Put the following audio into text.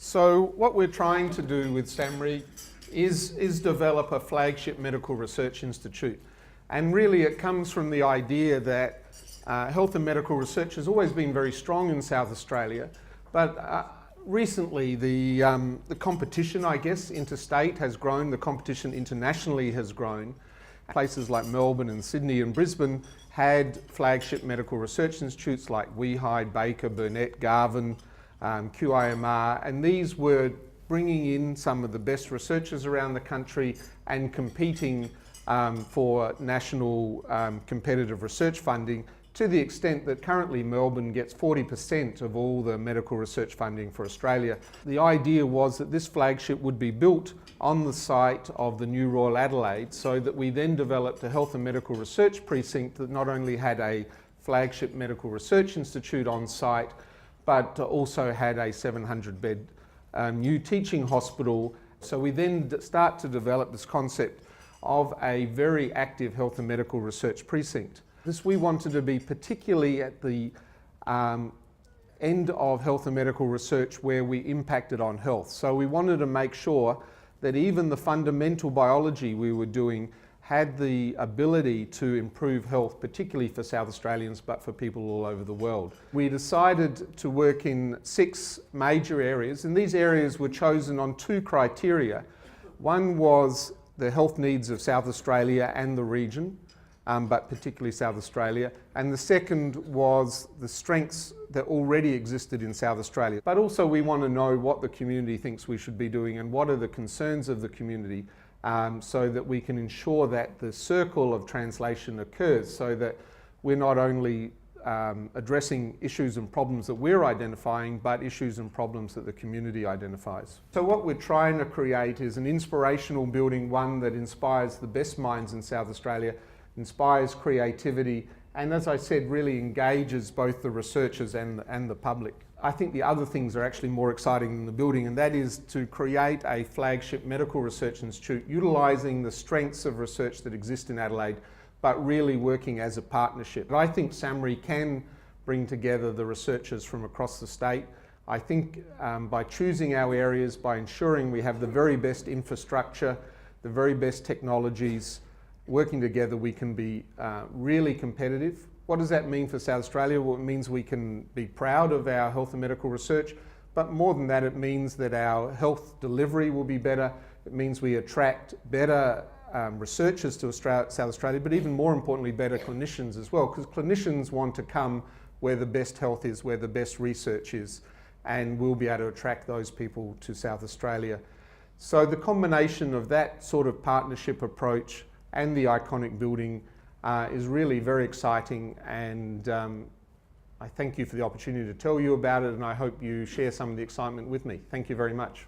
So what we're trying to do with SAHMRI is develop a flagship medical research institute. And really it comes from the idea that health and medical research has always been very strong in South Australia, but recently the competition, I guess, interstate has grown, the competition internationally has grown. Places like Melbourne and Sydney and Brisbane had flagship medical research institutes like Weehide, Baker, Burnett, Garvan, QIMR, and these were bringing in some of the best researchers around the country and competing for national competitive research funding, to the extent that currently Melbourne gets 40% of all the medical research funding for Australia. The idea was that this flagship would be built on the site of the new Royal Adelaide, so that we then developed a health and medical research precinct that not only had a flagship medical research institute on site, but also had a 700-bed new teaching hospital. So we then start to develop this concept of a very active health and medical research precinct. This we wanted to be particularly at the end of health and medical research where we impacted on health. So we wanted to make sure that even the fundamental biology we were doing had the ability to improve health, particularly for South Australians, but for people all over the world. We decided to work in 6 major areas, and these areas were chosen on 2 criteria. One was the health needs of South Australia and the region, but particularly South Australia. And the second was the strengths that already existed in South Australia. But also we want to know what the community thinks we should be doing and what are the concerns of the community, so that we can ensure that the circle of translation occurs, so that we're not only addressing issues and problems that we're identifying, but issues and problems that the community identifies. So what we're trying to create is an inspirational building, one that inspires the best minds in South Australia, inspires creativity, and as I said, really engages both the researchers and the public. I think the other things are actually more exciting than the building, and that is to create a flagship medical research institute utilising the strengths of research that exist in Adelaide, but really working as a partnership. I think SAHMRI can bring together the researchers from across the state. I think by choosing our areas, by ensuring we have the very best infrastructure, the very best technologies, working together, we can be really competitive. What does that mean for South Australia? Well, it means we can be proud of our health and medical research, but more than that, it means that our health delivery will be better. It means we attract better researchers to South Australia, but even more importantly, better clinicians as well, because clinicians want to come where the best health is, where the best research is, and we'll be able to attract those people to South Australia. So the combination of that sort of partnership approach and the iconic building is really very exciting, and I thank you for the opportunity to tell you about it, and I hope you share some of the excitement with me. Thank you very much.